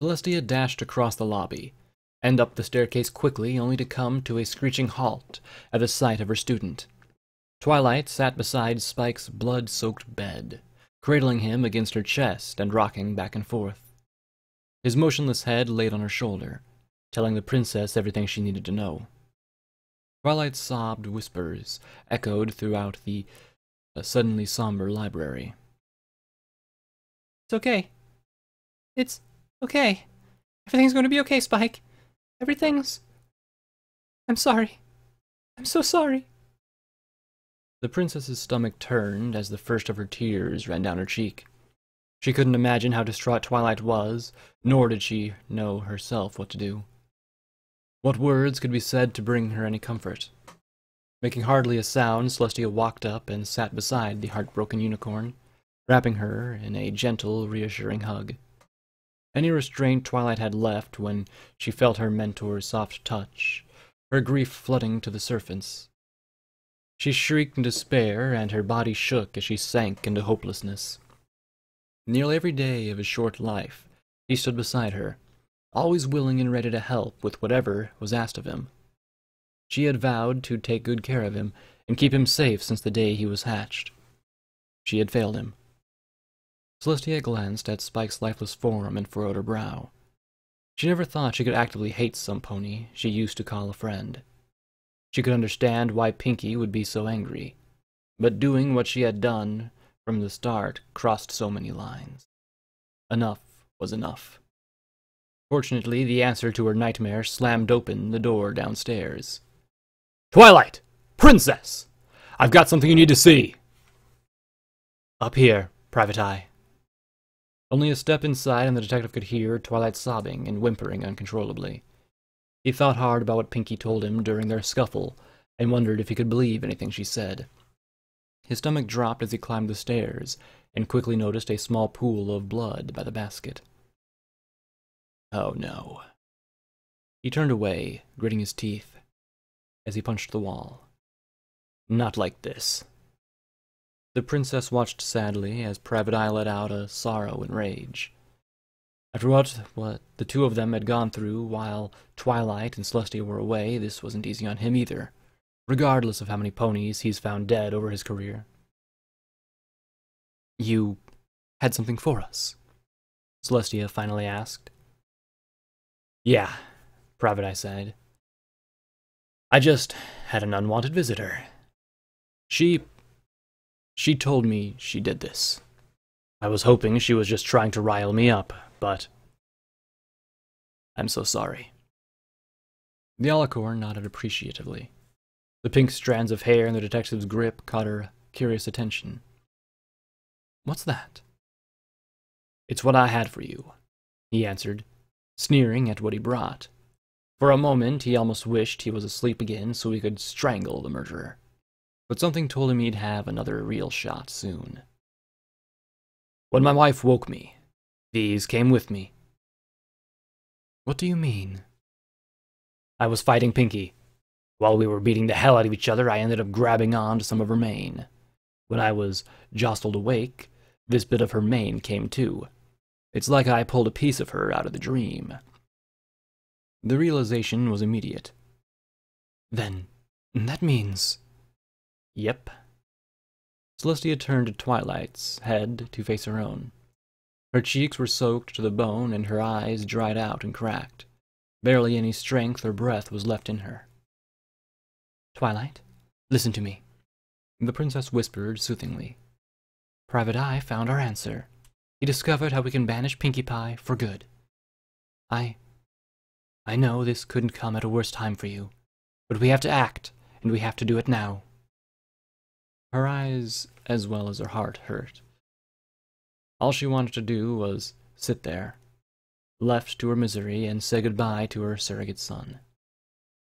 Celestia dashed across the lobby, and up the staircase quickly, only to come to a screeching halt at the sight of her student. Twilight sat beside Spike's blood-soaked bed, cradling him against her chest and rocking back and forth. His motionless head laid on her shoulder, telling the princess everything she needed to know. Twilight's sobbed whispers echoed throughout the suddenly somber library. It's okay. It's okay. Everything's going to be okay, Spike. Everything's... I'm sorry. I'm so sorry. The princess's stomach turned as the first of her tears ran down her cheek. She couldn't imagine how distraught Twilight was, nor did she know herself what to do. What words could be said to bring her any comfort? Making hardly a sound, Celestia walked up and sat beside the heartbroken unicorn, wrapping her in a gentle, reassuring hug. Any restraint Twilight had left when she felt her mentor's soft touch, her grief flooding to the surface. She shrieked in despair, and her body shook as she sank into hopelessness. Nearly every day of his short life, he stood beside her, always willing and ready to help with whatever was asked of him. She had vowed to take good care of him and keep him safe since the day he was hatched. She had failed him. Celestia glanced at Spike's lifeless form and furrowed her brow. She never thought she could actively hate some pony she used to call a friend. She could understand why Pinky would be so angry, but doing what she had done from the start crossed so many lines. Enough was enough. Fortunately, the answer to her nightmare slammed open the door downstairs. "Twilight! Princess! I've got something you need to see!" "Up here, Private Eye." Only a step inside and the detective could hear Twilight sobbing and whimpering uncontrollably. He thought hard about what Pinky told him during their scuffle, and wondered if he could believe anything she said. His stomach dropped as he climbed the stairs, and quickly noticed a small pool of blood by the basket. Oh no. He turned away, gritting his teeth, as he punched the wall. Not like this. The princess watched sadly as Private Eye let out a sorrow and rage. After what the two of them had gone through while Twilight and Celestia were away, this wasn't easy on him either, regardless of how many ponies he's found dead over his career. "You had something for us?" Celestia finally asked. "Yeah," Private Eye said. "I just had an unwanted visitor. She told me she did this. I was hoping she was just trying to rile me up, but I'm so sorry." The alicorn nodded appreciatively. The pink strands of hair in the detective's grip caught her curious attention. "What's that?" "It's what I had for you," he answered, sneering at what he brought. For a moment, he almost wished he was asleep again so he could strangle the murderer. But something told him he'd have another real shot soon. "When my wife woke me, these came with me." "What do you mean?" "I was fighting Pinky. While we were beating the hell out of each other, I ended up grabbing on to some of her mane. When I was jostled awake, this bit of her mane came too. It's like I pulled a piece of her out of the dream." The realization was immediate. "Then, that means..." "Yep." Celestia turned to Twilight's head to face her own. Her cheeks were soaked to the bone, and her eyes dried out and cracked. Barely any strength or breath was left in her. "Twilight, listen to me," the princess whispered soothingly. "Private Eye found our answer. He discovered how we can banish Pinkie Pie for good. I know this couldn't come at a worse time for you, but we have to act, and we have to do it now." Her eyes, as well as her heart, hurt. All she wanted to do was sit there, left to her misery, and say goodbye to her surrogate son.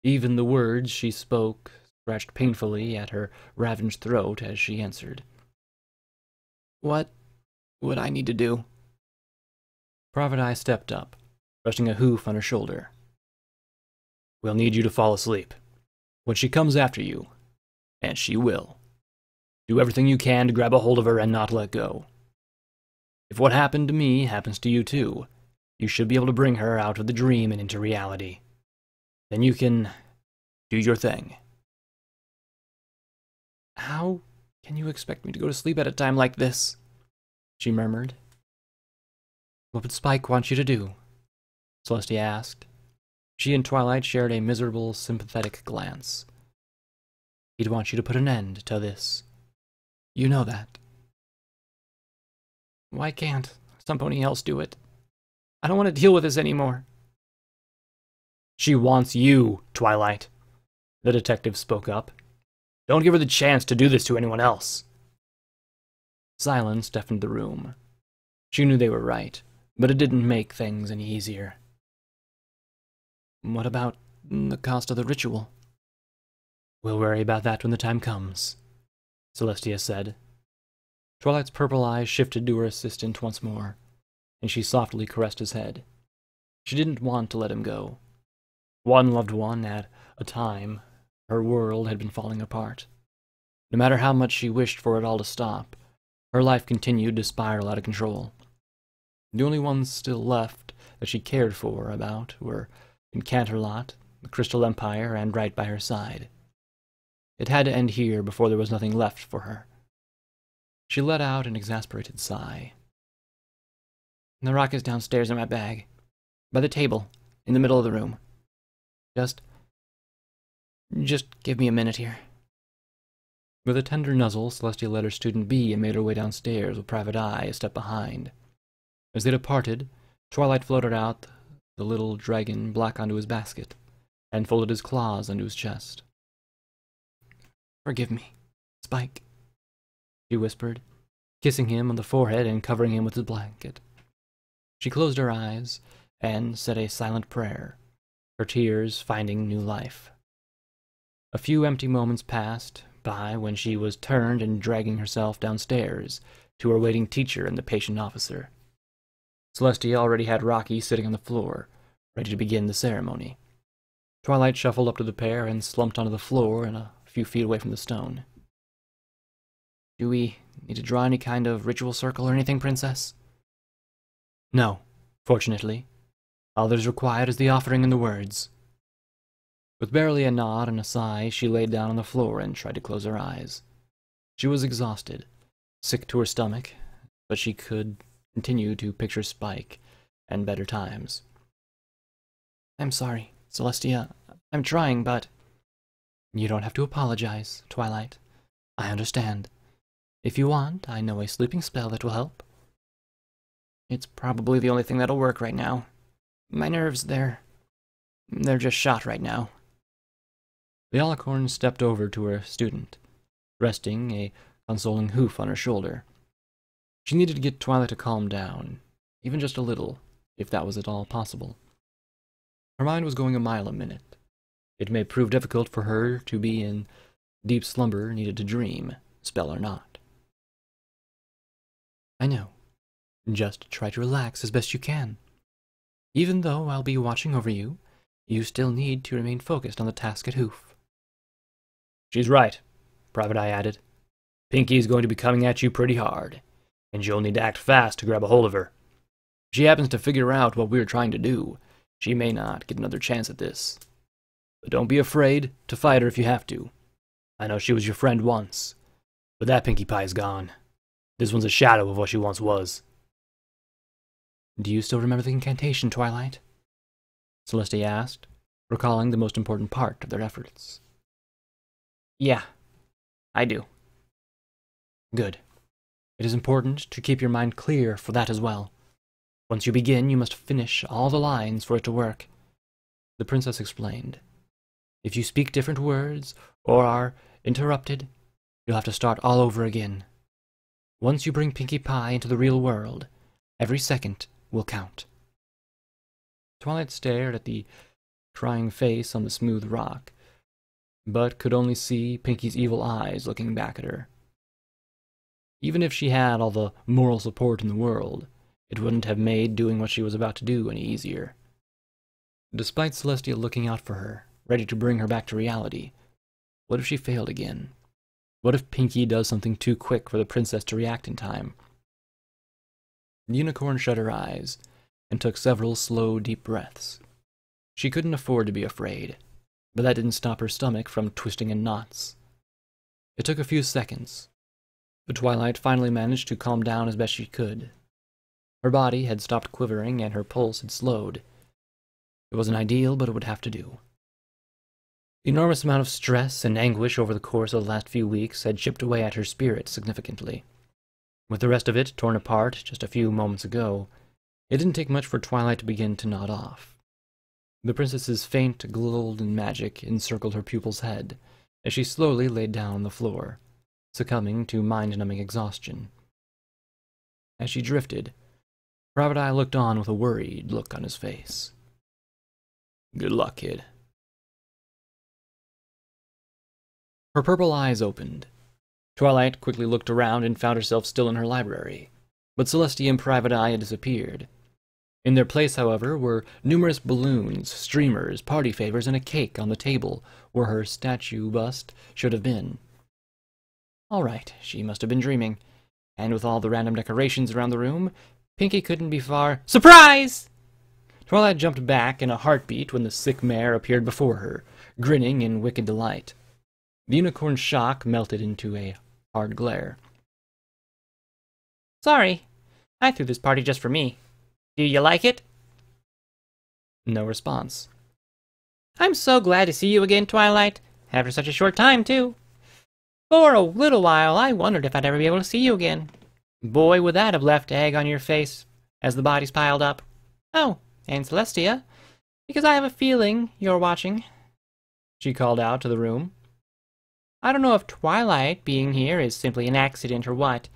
Even the words she spoke scratched painfully at her ravaged throat as she answered. "What would I need to do?" Private Eye stepped up, resting a hoof on her shoulder. "We'll need you to fall asleep. When she comes after you, and she will, do everything you can to grab a hold of her and not let go. If what happened to me happens to you too, You should be able to bring her out of the dream and into reality. Then you can do your thing. How can you expect me to go to sleep at a time like this? She murmured. What would Spike want you to do? Celestia asked. She and Twilight shared a miserable, sympathetic glance. He'd want you to put an end to this. You know that. Why can't somebody else do it? I don't want to deal with this anymore. She wants you, Twilight. The detective spoke up. Don't give her the chance to do this to anyone else. Silence deafened the room. She knew they were right, but it didn't make things any easier. What about the cost of the ritual? We'll worry about that when the time comes, Celestia said. Twilight's purple eyes shifted to her assistant once more, and she softly caressed his head. She didn't want to let him go. One loved one at a time, her world had been falling apart. No matter how much she wished for it all to stop, her life continued to spiral out of control. The only ones still left that she cared for about were in Canterlot, the Crystal Empire, and right by her side. It had to end here before there was nothing left for her. She let out an exasperated sigh. The rock is downstairs in my bag, by the table, in the middle of the room. Just give me a minute here. With a tender nuzzle, Celestia let her student be and made her way downstairs with Private Eye a step behind. As they departed, Twilight floated out the little dragon black onto his basket, and folded his claws onto his chest. Forgive me, Spike, she whispered, kissing him on the forehead and covering him with his blanket. She closed her eyes and said a silent prayer, her tears finding new life. A few empty moments passed by when she was turned and dragging herself downstairs to her waiting teacher and the patient officer. Celestia already had Rocky sitting on the floor, ready to begin the ceremony. Twilight shuffled up to the pair and slumped onto the floor and a few feet away from the stone. Do we need to draw any kind of ritual circle or anything, Princess? No, fortunately. All that is required is the offering and the words. With barely a nod and a sigh, she laid down on the floor and tried to close her eyes. She was exhausted, sick to her stomach, but she could continue to picture Spike and better times. I'm sorry, Celestia. I'm trying, but... You don't have to apologize, Twilight. I understand. If you want, I know a sleeping spell that will help. It's probably the only thing that'll work right now. My nerves, they're just shot right now. The alicorn stepped over to her student, resting a consoling hoof on her shoulder. She needed to get Twilight to calm down, even just a little, if that was at all possible. Her mind was going a mile a minute. It may prove difficult for her to be in deep slumber needed to dream, spell or not. I know. Just try to relax as best you can. Even though I'll be watching over you, you still need to remain focused on the task at hoof. She's right, Private Eye added. Pinky's going to be coming at you pretty hard, and you'll need to act fast to grab a hold of her. If she happens to figure out what we're trying to do, she may not get another chance at this. But don't be afraid to fight her if you have to. I know she was your friend once, but that Pinkie Pie's gone. This one's a shadow of what she once was. Do you still remember the incantation, Twilight? Celestia asked, recalling the most important part of their efforts. Yeah, I do. Good. It is important to keep your mind clear for that as well. Once you begin, you must finish all the lines for it to work. The princess explained. If you speak different words or are interrupted, you'll have to start all over again. Once you bring Pinkie Pie into the real world, every second will count. Twilight stared at the crying face on the smooth rock, but could only see Pinkie's evil eyes looking back at her. Even if she had all the moral support in the world, it wouldn't have made doing what she was about to do any easier. Despite Celestia looking out for her, ready to bring her back to reality, what if she failed again? What if Pinkie does something too quick for the princess to react in time? The unicorn shut her eyes and took several slow, deep breaths. She couldn't afford to be afraid, but that didn't stop her stomach from twisting in knots. It took a few seconds, but Twilight finally managed to calm down as best she could. Her body had stopped quivering and her pulse had slowed. It wasn't ideal, but it would have to do. The enormous amount of stress and anguish over the course of the last few weeks had chipped away at her spirit significantly. With the rest of it torn apart just a few moments ago, it didn't take much for Twilight to begin to nod off. The princess's faint golden magic encircled her pupil's head as she slowly laid down on the floor, succumbing to mind-numbing exhaustion. As she drifted, Private Eye looked on with a worried look on his face. "Good luck, kid." Her purple eyes opened. Twilight quickly looked around and found herself still in her library, but Celestia and Private Eye had disappeared. In their place, however, were numerous balloons, streamers, party favors, and a cake on the table where her statue bust should have been. All right, she must have been dreaming. And with all the random decorations around the room, Pinkie couldn't be far— Surprise! Twilight jumped back in a heartbeat when the sick mare appeared before her, grinning in wicked delight. The unicorn's shock melted into a hard glare. "Sorry, I threw this party just for me. Do you like it?" No response. "I'm so glad to see you again, Twilight. After such a short time, too. For a little while, I wondered if I'd ever be able to see you again. Boy, would that have left egg on your face as the bodies piled up. Oh, and Celestia, because I have a feeling you're watching," she called out to the room. "I don't know if Twilight being here is simply an accident or what,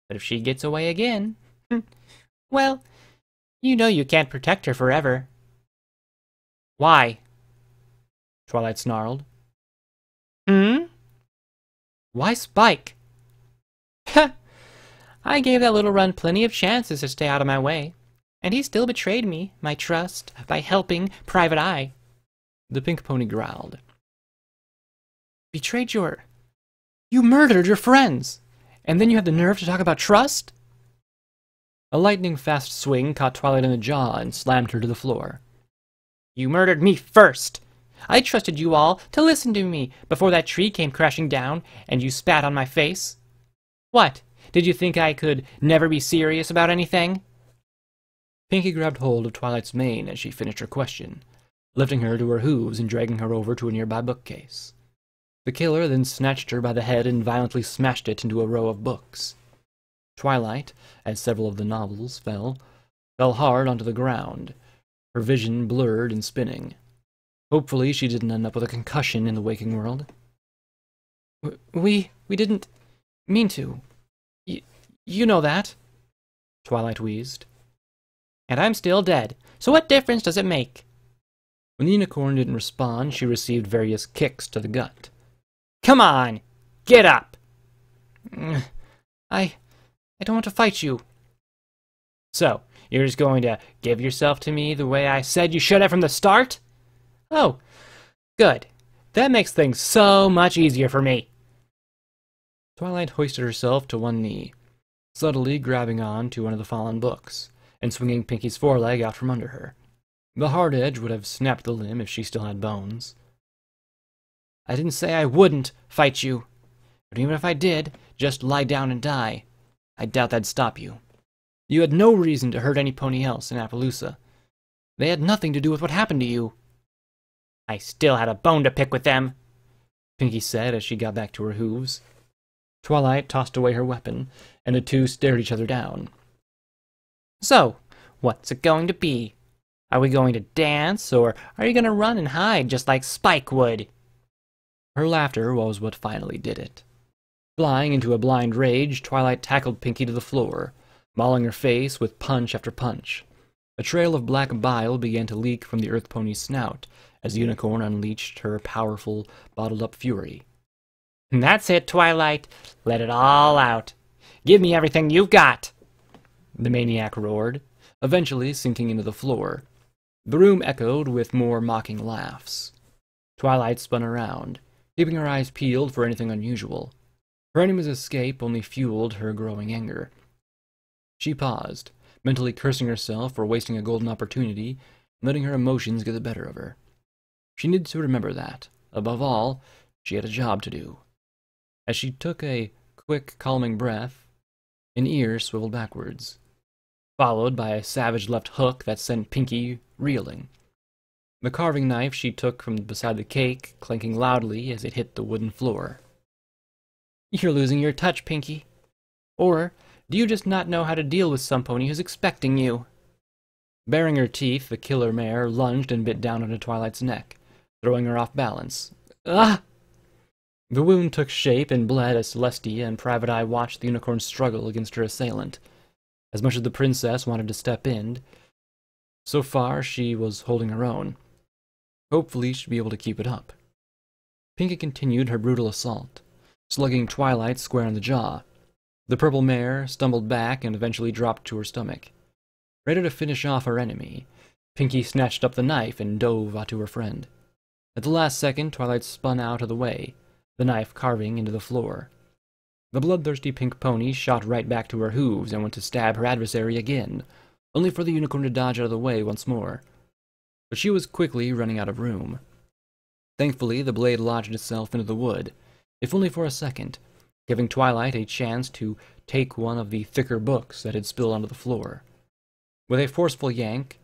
but if she gets away again, well, you know you can't protect her forever." "Why?" Twilight snarled. "Why Spike?" I gave that little run plenty of chances to stay out of my way, and he still betrayed me, my trust, by helping Private Eye." The pink pony growled. "Betrayed your— You murdered your friends, and then you had the nerve to talk about trust?" A lightning-fast swing caught Twilight in the jaw and slammed her to the floor. "You murdered me first! I trusted you all to listen to me before that tree came crashing down and you spat on my face. What, did you think I could never be serious about anything?" Pinkie grabbed hold of Twilight's mane as she finished her question, lifting her to her hooves and dragging her over to a nearby bookcase. The killer then snatched her by the head and violently smashed it into a row of books. Twilight, as several of the novels fell hard onto the ground, her vision blurred and spinning. Hopefully she didn't end up with a concussion in the waking world. We didn't mean to. You know that," Twilight wheezed. "And I'm still dead, so what difference does it make?" When the unicorn didn't respond, she received various kicks to the gut. "Come on, get up!" I don't want to fight you." "So, you're just going to give yourself to me the way I said you should have from the start? Oh, good. That makes things so much easier for me." Twilight hoisted herself to one knee, subtly grabbing on to one of the fallen books, and swinging Pinkie's foreleg out from under her. The hard edge would have snapped the limb if she still had bones. "I didn't say I wouldn't fight you, but even if I did, just lie down and die. I doubt that'd stop you. You had no reason to hurt any pony else in Appaloosa. They had nothing to do with what happened to you." "I still had a bone to pick with them," Pinkie said as she got back to her hooves. Twilight tossed away her weapon, and the two stared each other down. "So, what's it going to be? Are we going to dance, or are you going to run and hide just like Spike would?" Her laughter was what finally did it. Flying into a blind rage, Twilight tackled Pinkie to the floor, mauling her face with punch after punch. A trail of black bile began to leak from the Earth Pony's snout as the unicorn unleashed her powerful, bottled-up fury. "That's it, Twilight. Let it all out. Give me everything you've got," the maniac roared, eventually sinking into the floor. The room echoed with more mocking laughs. Twilight spun around, keeping her eyes peeled for anything unusual. Her enemy's escape only fueled her growing anger. She paused, mentally cursing herself for wasting a golden opportunity and letting her emotions get the better of her. She needed to remember that, above all, she had a job to do. As she took a quick, calming breath, an ear swiveled backwards, followed by a savage left hook that sent Pinky reeling. The carving knife she took from beside the cake, clanking loudly as it hit the wooden floor. You're losing your touch, Pinky. Or do you just not know how to deal with some pony who's expecting you? Baring her teeth, the killer mare lunged and bit down onto Twilight's neck, throwing her off balance. Ah! The wound took shape and bled as Celestia and Private Eye watched the unicorn struggle against her assailant. As much as the princess wanted to step in, so far she was holding her own. Hopefully she'd be able to keep it up. Pinky continued her brutal assault, slugging Twilight square in the jaw. The purple mare stumbled back and eventually dropped to her stomach. Ready to finish off her enemy, Pinky snatched up the knife and dove onto her friend. At the last second, Twilight spun out of the way, the knife carving into the floor. The bloodthirsty pink pony shot right back to her hooves and went to stab her adversary again, only for the unicorn to dodge out of the way once more. But she was quickly running out of room. Thankfully, the blade lodged itself into the wood, if only for a second, giving Twilight a chance to take one of the thicker books that had spilled onto the floor. With a forceful yank,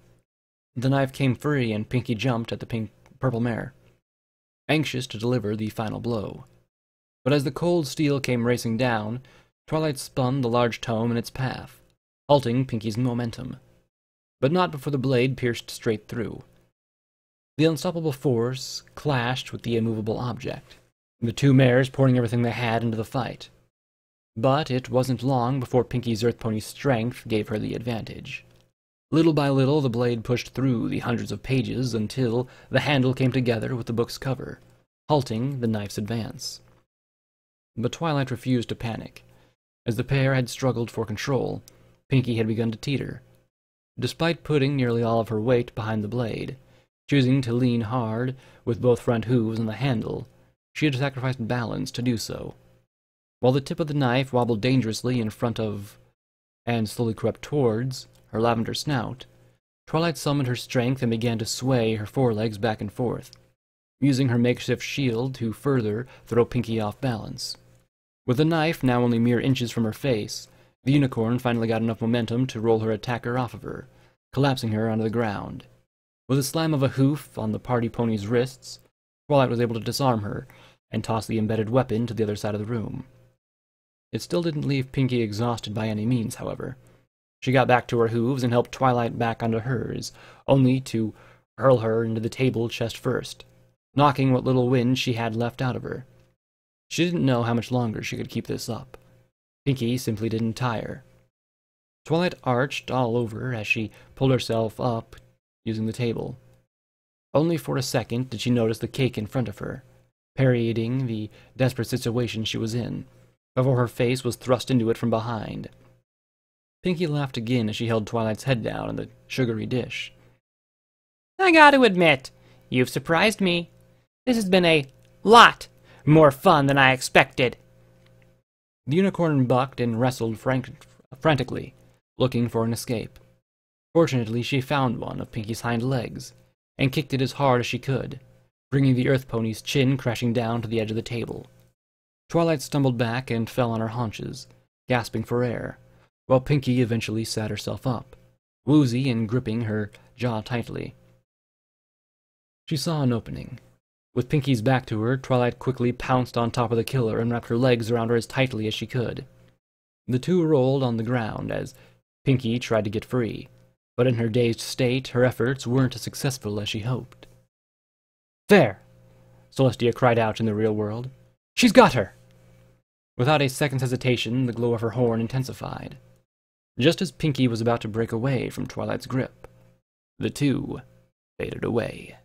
the knife came free and Pinky jumped at the purple mare, anxious to deliver the final blow. But as the cold steel came racing down, Twilight spun the large tome in its path, halting Pinky's momentum. But not before the blade pierced straight through. The unstoppable force clashed with the immovable object, the two mares pouring everything they had into the fight. But it wasn't long before Pinky's Earth Pony's strength gave her the advantage. Little by little, the blade pushed through the hundreds of pages until the handle came together with the book's cover, halting the knife's advance. But Twilight refused to panic. As the pair had struggled for control, Pinky had begun to teeter. Despite putting nearly all of her weight behind the blade, choosing to lean hard with both front hooves on the handle, she had sacrificed balance to do so. While the tip of the knife wobbled dangerously in front of, and slowly crept towards, her lavender snout, Twilight summoned her strength and began to sway her forelegs back and forth, using her makeshift shield to further throw Pinky off balance. With the knife now only mere inches from her face, the unicorn finally got enough momentum to roll her attacker off of her, collapsing her onto the ground. With a slam of a hoof on the party pony's wrists, Twilight was able to disarm her and toss the embedded weapon to the other side of the room. It still didn't leave Pinky exhausted by any means, however. She got back to her hooves and helped Twilight back onto hers, only to hurl her into the table chest first, knocking what little wind she had left out of her. She didn't know how much longer she could keep this up. Pinky simply didn't tire. Twilight arched all over as she pulled herself up using the table. Only for a second did she notice the cake in front of her, parodying the desperate situation she was in, before her face was thrust into it from behind. Pinky laughed again as she held Twilight's head down on the sugary dish. I gotta admit, you've surprised me. This has been a lot more fun than I expected. The unicorn bucked and wrestled frantically, looking for an escape. Fortunately, she found one of Pinky's hind legs, and kicked it as hard as she could, bringing the Earth Pony's chin crashing down to the edge of the table. Twilight stumbled back and fell on her haunches, gasping for air, while Pinky eventually sat herself up, woozy and gripping her jaw tightly. She saw an opening. With Pinky's back to her, Twilight quickly pounced on top of the killer and wrapped her legs around her as tightly as she could. The two rolled on the ground as Pinky tried to get free, but in her dazed state, her efforts weren't as successful as she hoped. "There!" Celestia cried out in the real world. "She's got her!" Without a second's hesitation, the glow of her horn intensified. Just as Pinky was about to break away from Twilight's grip, the two faded away.